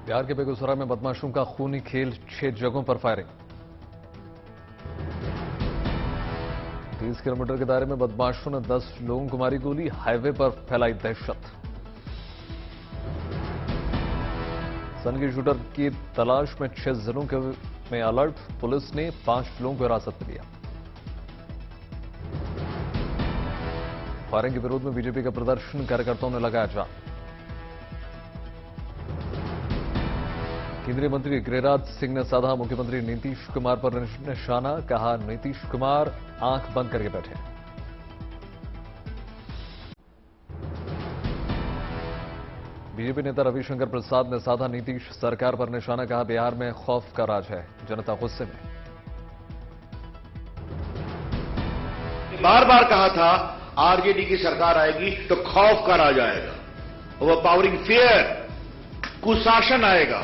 बिहार के बेगूसराय में बदमाशों का खूनी खेल, 6 जगहों पर फायरिंग। 30 किलोमीटर के दायरे में बदमाशों ने 10 लोगों को मारी गोली, हाईवे पर फैलाई दहशत। सनगी शूटर की तलाश में 6 जिलों में अलर्ट, पुलिस ने 5 लोगों को हिरासत में लिया। फायरिंग के विरोध में बीजेपी का प्रदर्शन, कार्यकर्ताओं ने लगाया जाम। केंद्रीय मंत्री गिरिराज सिंह ने साधा मुख्यमंत्री नीतीश कुमार पर निशाना, कहा नीतीश कुमार आंख बंद करके बैठे। बीजेपी नेता रविशंकर प्रसाद ने साधा नीतीश सरकार पर निशाना, कहा बिहार में खौफ का राज है, जनता गुस्से में। बार बार कहा था आरजेडी की सरकार आएगी तो खौफ का राज आएगा, ओवर पावरिंग फियर, कुशासन आएगा।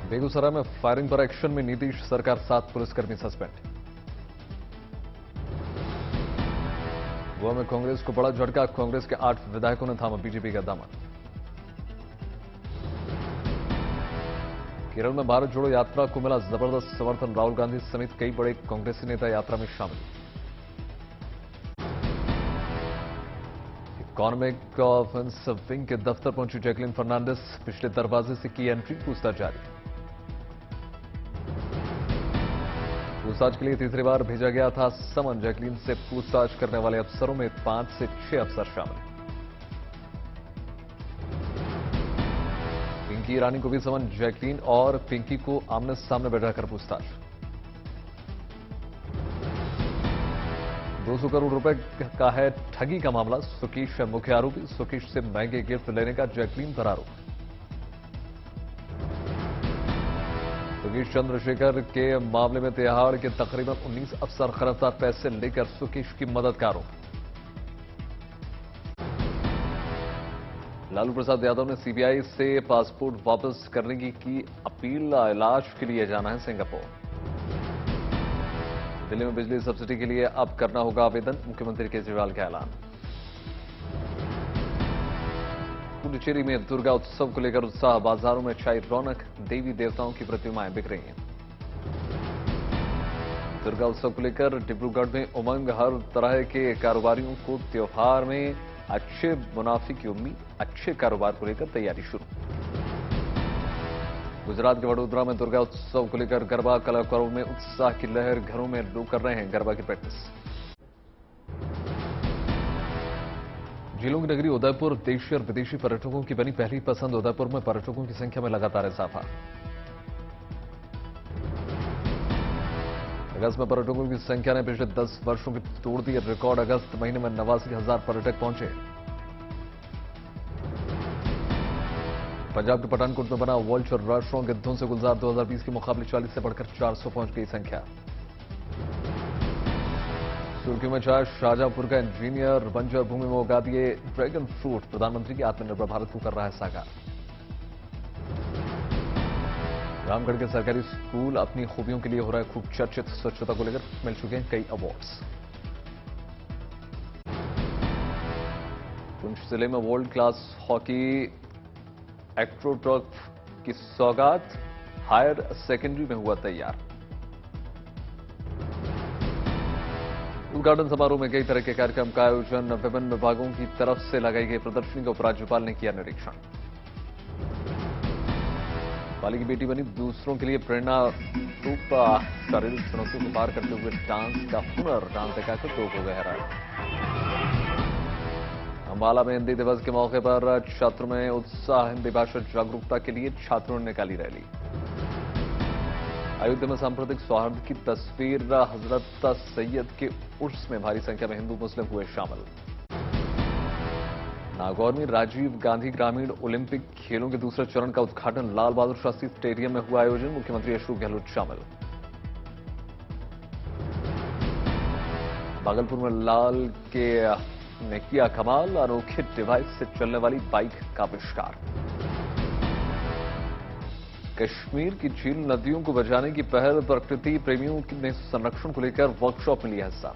बेगूसराय में फायरिंग पर एक्शन में नीतीश सरकार, 7 पुलिसकर्मी सस्पेंड। गोवा में कांग्रेस को बड़ा झटका, कांग्रेस के 8 विधायकों ने थामा बीजेपी का दामन। केरल में भारत जोड़ो यात्रा को मिला जबरदस्त समर्थन, राहुल गांधी समेत कई बड़े कांग्रेसी नेता यात्रा में शामिल। इकोनॉमिक ऑफेंस विंग के दफ्तर पहुंची जैकलिन फर्नांडिस, पिछले दरवाजे से की एंट्री, पूछताछ जारी। पूछताछ के लिए तीसरी बार भेजा गया था समन, जैकलिन से पूछताछ करने वाले अफसरों में 5 से 6 अफसर शामिल। पिंकी ईरानी को भी समन, जैकलिन और पिंकी को आमने सामने बैठाकर पूछताछ। 200 करोड़ रुपए का है ठगी का मामला, सुकेश है मुख्य आरोपी, सुकेश से महंगे गिफ्ट लेने का जैकलिन पर आरोप। सुकेश चंद्रशेखर के मामले में तिहाड़ के तकरीबन 19 अफसर गिरफ्तार, पैसे लेकर सुकेश की मदद का आरोप। लालू प्रसाद यादव ने सीबीआई से पासपोर्ट वापस करने की अपील, इलाज के लिए जाना है सिंगापुर। दिल्ली में बिजली सब्सिडी के लिए अब करना होगा आवेदन, मुख्यमंत्री केजरीवाल का ऐलान। पुडुचेरी में दुर्गा उत्सव को लेकर उत्साह, बाजारों में छाई रौनक, देवी देवताओं की प्रतिमाएं बिक रही हैं। दुर्गा उत्सव को लेकर डिब्रूगढ़ में उमंग, हर तरह के कारोबारियों को त्योहार में अच्छे मुनाफे की उम्मीद, अच्छे कारोबार को लेकर तैयारी शुरू। गुजरात के वडोदरा में दुर्गा उत्सव को लेकर गरबा, कलाकारों में उत्साह की लहर, घरों में लोग कर रहे हैं गरबा की प्रैक्टिस। झीलों की नगरी उदयपुर, देशी और विदेशी पर्यटकों की बनी पहली पसंद, उदयपुर में पर्यटकों की संख्या में लगातार इजाफा। अगस्त में पर्यटकों की संख्या ने पिछले 10 वर्षों की तोड़ दी रिकॉर्ड, अगस्त महीने में 89,000 पर्यटक पहुंचे। पंजाब के पठानकोट में बना वॉल्चर रेस्टोरेंट, गिद्धों से गुलजार 2020 के मुकाबले 40 से बढ़कर 400 पहुंच गई संख्या। सुर्खियों में छाया शाहजहांपुर का इंजीनियर, बंजर भूमि में उगा दिए ड्रैगन फ्रूट, प्रधानमंत्री की आत्मनिर्भर भारत को कर रहा है साकार। रामगढ़ के सरकारी स्कूल अपनी खूबियों के लिए हो रहा है खूब चर्चित, स्वच्छता को लेकर मिल चुके हैं कई अवार्ड्स। पुंछ जिले में वर्ल्ड क्लास हॉकी एक्ट्रोटर्फ की सौगात, हायर सेकेंडरी में हुआ तैयार। उद्घाटन समारोह में कई तरह के कार्यक्रम का आयोजन, विभिन्न विभागों की तरफ से लगाई गई प्रदर्शनी का उपराज्यपाल ने किया निरीक्षण। पाली की बेटी बनी दूसरों के लिए प्रेरणा रूप, शारीरिक चुनौतियों को पार करते हुए डांस का हुनर, डांस दिखाकर लोग हो गए हैरान। अंबाला में हिंदी दिवस के मौके पर छात्रों में उत्साह, हिंदी भाषा जागरूकता के लिए छात्रों ने निकाली रैली। अयोध्या में सांप्रदायिक सौहार्द की तस्वीर, हजरत सैयद के उर्स में भारी संख्या में हिंदू मुस्लिम हुए शामिल। नागौर में राजीव गांधी ग्रामीण ओलंपिक खेलों के दूसरे चरण का उद्घाटन, लाल बहादुर शास्त्री स्टेडियम में हुआ आयोजन, मुख्यमंत्री अशोक गहलोत शामिल। भागलपुर में लाल के ने किया कमाल, अनोखे डिवाइस से चलने वाली बाइक का आविष्कार। कश्मीर की झील नदियों को बचाने की पहल, प्रकृति प्रेमियों ने संरक्षण को लेकर वर्कशॉप में लिया हिस्सा।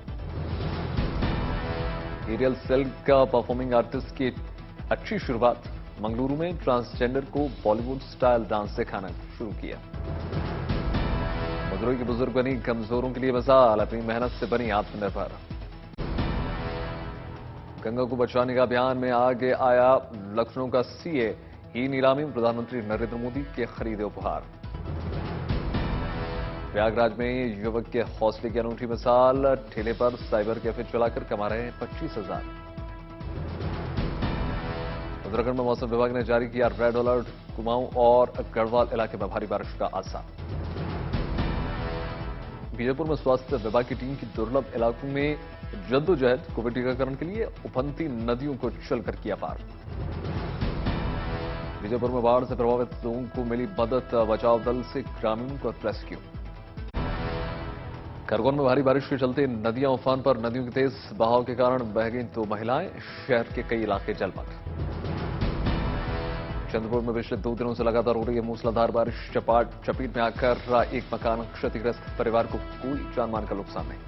एरियल सेल का परफॉर्मिंग आर्टिस्ट की अच्छी शुरुआत, मंगलुरु में ट्रांसजेंडर को बॉलीवुड स्टाइल डांस सिखाना शुरू किया। मदुरई की बुजुर्ग बनी कमजोरों के लिए मिसाल, अपनी मेहनत से बनी आत्मनिर्भर। गंगा को बचाने का अभियान में आगे आया लखनऊ का सीए, ई नीलामी में प्रधानमंत्री नरेंद्र मोदी के खरीदे उपहार। प्रयागराज में युवक के हौसले की अनूठी मिसाल, ठेले पर साइबर कैफे चलाकर कमा रहे हैं 25,000। उत्तराखंड में मौसम विभाग ने जारी किया रेड अलर्ट, कुमाऊं और गढ़वाल इलाके में भारी बारिश का आसार। बीजापुर में स्वास्थ्य विभाग की टीम की दुर्लभ इलाकों में जद्दोजहद, कोविड टीकाकरण के लिए उफनती नदियों को चलकर किया पार। बीजापुर में बाढ़ से प्रभावित लोगों को मिली मदद, बचाव दल से ग्रामीणों को रेस्क्यू। खरगोन में भारी बारिश के चलते नदियां उफान पर, नदियों के तेज बहाव के कारण बह गईं 2 महिलाएं, शहर के कई इलाके जलमग्न। चंद्रपुर में पिछले 2 दिनों से लगातार हो रही है मूसलाधार बारिश, चपेट में आकर एक मकान क्षतिग्रस्त, परिवार को कोई जानमाल का नुकसान नहीं।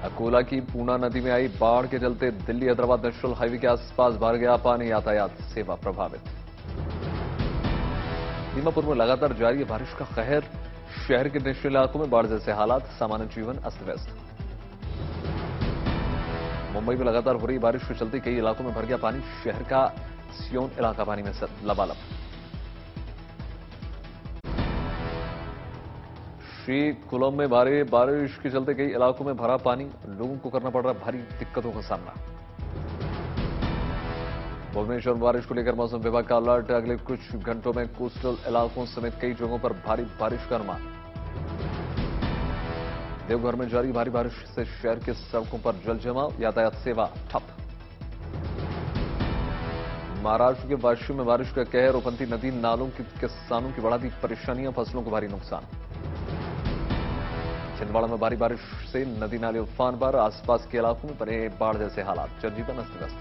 अकोला की पूना नदी में आई बाढ़ के चलते दिल्ली हैदराबाद नेशनल हाईवे के आसपास भर गया पानी, यातायात सेवा प्रभावित। दीमापुर में लगातार जारी है बारिश का कहर, शहर के निचले इलाकों में बाढ़ जैसे हालात, सामान्य जीवन अस्त व्यस्त। मुंबई में लगातार हो रही बारिश के चलते कई इलाकों में भर गया पानी, शहर का सियोन इलाका पानी में लबालब। श्रीकुलम में भारी बारिश के चलते कई इलाकों में भरा पानी, लोगों को करना पड़ रहा भारी दिक्कतों का सामना। भुवनेश्वर में बारिश को लेकर मौसम विभाग का अलर्ट, अगले कुछ घंटों में कोस्टल इलाकों समेत कई जगहों पर भारी बारिश का अनुमान। देवघर में जारी भारी बारिश से शहर के सड़कों पर जल जमाव, यातायात सेवा ठप। महाराष्ट्र के वाशियों में बारिश का कहर, उफनती नदी नालों की किसानों की बढ़ा दी परेशानियां, फसलों को भारी नुकसान। छिंदवाड़ा में भारी बारिश से नदी नाले उफान पर, आसपास के इलाकों में बने बाढ़ जैसे हालात, जनजीवन अस्त व्यस्त।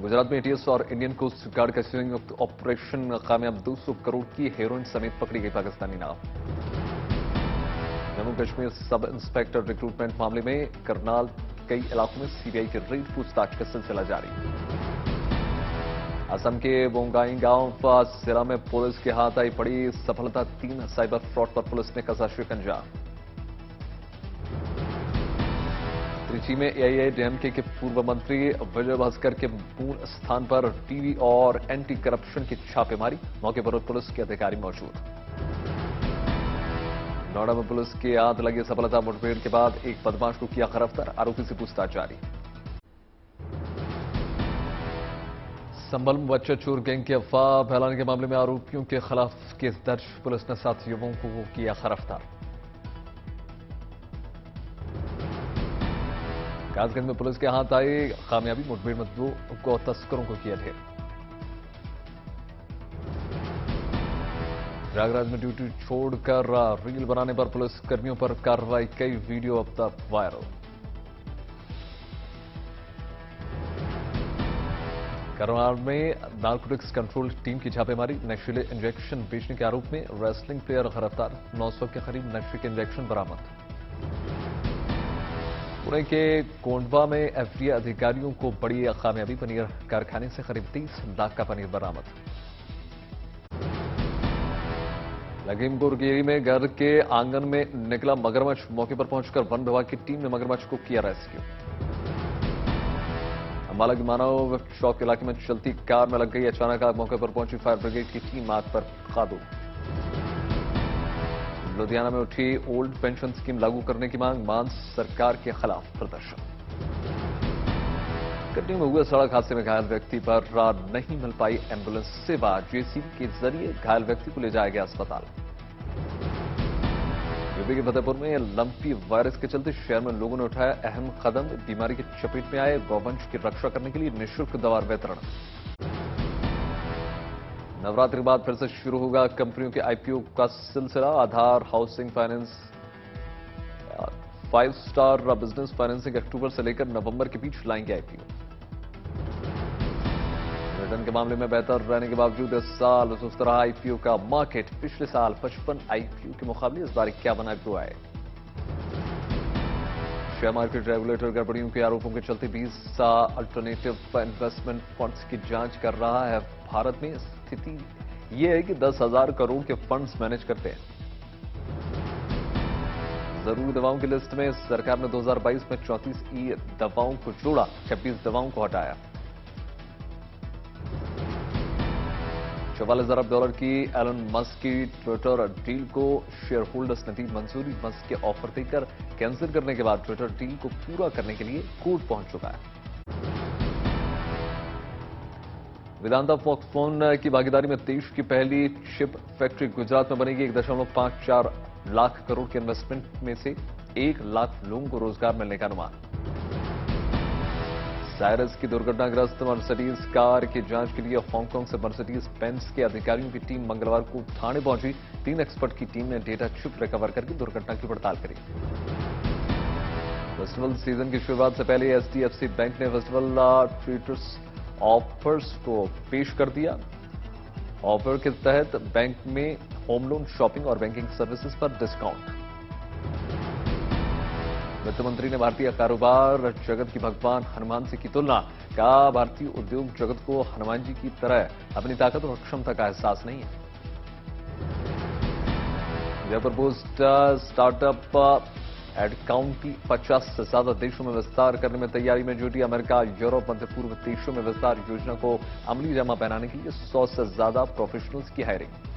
गुजरात में एटीएस और इंडियन कोस्ट गार्ड का संयुक्त ऑपरेशन कामयाब, 200 करोड़ की हेरोइन समेत पकड़ी गई पाकिस्तानी नाव। Jammu Kashmir sub inspector recruitment मामले में करनाल कई इलाकों में सीबीआई की रेड, पूछताछ का सिलसिला जारी। असम के बोंगाईगांव जिला में पुलिस के हाथ आई पड़ी सफलता, 3 साइबर फ्रॉड पर पुलिस ने कसा शिकंजा। त्रिची में एआईएडीएमके के पूर्व मंत्री विजय भास्कर के मूल स्थान पर टीवी और एंटी करप्शन की छापेमारी, मौके पर पुलिस के अधिकारी मौजूद। नोएडा में पुलिस के हाथ लगी सफलता, मुठभेड़ के बाद एक बदमाश को किया गिरफ्तार, आरोपी से पूछताछ जारी। संभल में बच्चा चोर गैंग की अफवाह फैलाने के मामले में आरोपियों के खिलाफ केस दर्ज, पुलिस ने 7 युवकों को किया गिरफ्तार। कासगंज में पुलिस के हाथ आई कामयाबी, मुठभेड़ में 2 तस्करों को किया ढेर। प्रयागराज में ड्यूटी छोड़कर रील बनाने पर पुलिस कर्मियों पर कार्रवाई, कई वीडियो अब तक वायरल। करनाल में नारकोटिक्स कंट्रोल टीम की छापेमारी, नशीले इंजेक्शन बेचने के आरोप में रेसलिंग प्लेयर गिरफ्तार, 900 के करीब नशे के इंजेक्शन बरामद। पुणे के कोंडवा में एफडीए अधिकारियों को बड़ी कामयाबी, पनीर कारखाने से करीब 30 लाख का पनीर बरामद। लखीमपुर गिरी में घर के आंगन में निकला मगरमच्छ, मौके पर पहुंचकर वन विभाग की टीम ने मगरमच्छ को किया रेस्क्यू। अंबाला के मानव चौक इलाके में चलती कार में लग गई अचानक आग, मौके पर पहुंची फायर ब्रिगेड की टीम, आग पर काबू। लुधियाना में उठी ओल्ड पेंशन स्कीम लागू करने की मांग सरकार के खिलाफ प्रदर्शन। कटनी में हुए सड़क हादसे में घायल व्यक्ति पर नहीं मिल पाई एम्बुलेंस सेवा, जेसीबी के जरिए घायल व्यक्ति को ले जाया गया अस्पताल। यूपी के फतेहपुर में लंपी वायरस के चलते शहर में लोगों ने उठाया अहम कदम, बीमारी की चपेट में आए गौवंश की रक्षा करने के लिए निःशुल्क दवा वितरण। नवरात्रि के बाद फिर से शुरू होगा कंपनियों के आईपीओ का सिलसिला, Aadhaar, housing finance, 5 star business financing अक्टूबर से लेकर नवंबर के बीच लाएंगे आईपीओ। रिटर्न के मामले में बेहतर रहने के बावजूद इस साल सुस्त रहा आईपीओ का मार्केट, पिछले साल 55 आईपीओ के मुकाबले इस बार 51 आईपीओ आए। शेयर मार्केट रेगुलेटर गड़बड़ियों के आरोपों के चलते 20 अल्टरनेटिव इन्वेस्टमेंट फंड्स की जांच कर रहा है। भारत में स्थिति यह है कि 10,000 करोड़ के फंड्स मैनेज करते हैं। जरूरी दवाओं की लिस्ट में सरकार ने 2022 में 34 ई दवाओं को जोड़ा, 26 दवाओं को हटाया। $44 अरब की एलन मस्क की ट्विटर डील को शेयर होल्डर्स ने दी मंजूरी। मस्क के ऑफर देकर कैंसिल करने के बाद ट्विटर डील को पूरा करने के लिए कोर्ट पहुंच चुका है। वेदांता फॉक्सकॉन की भागीदारी में देश की पहली चिप फैक्ट्री गुजरात में बनेगी। 1.54 लाख करोड़ के इन्वेस्टमेंट में से 1 लाख लोगों को रोजगार मिलने का अनुमान। साइरस की दुर्घटनाग्रस्त मर्सिडीज कार की जांच के लिए हांगकांग से मर्सिडीज बेंज के अधिकारियों की टीम मंगलवार को थाने पहुंची। 3 एक्सपर्ट की टीम ने डेटा चिप रिकवर करके दुर्घटना की पड़ताल करी। फेस्टिवल सीजन की शुरुआत से पहले एचडीएफसी बैंक ने फेस्टिवल ट्रीटर्स ऑफर्स को पेश कर दिया। ऑफर के तहत बैंक में होम लोन, शॉपिंग और बैंकिंग सर्विसेज पर डिस्काउंट। वित्त मंत्री ने भारतीय कारोबार जगत की भगवान हनुमान से की तुलना। कहा, भारतीय उद्योग जगत को हनुमान जी की तरह अपनी ताकत और क्षमता का एहसास नहीं है। जयपुर पोस्ट स्टार्टअप एडकाउंटी 50 से ज्यादा देशों में विस्तार करने में तैयारी में जुटी। अमेरिका, यूरोप, मध्य पूर्व देशों में विस्तार योजना को अमली जामा पहनाने के लिए 100 से ज्यादा प्रोफेशनल्स की हायरिंग।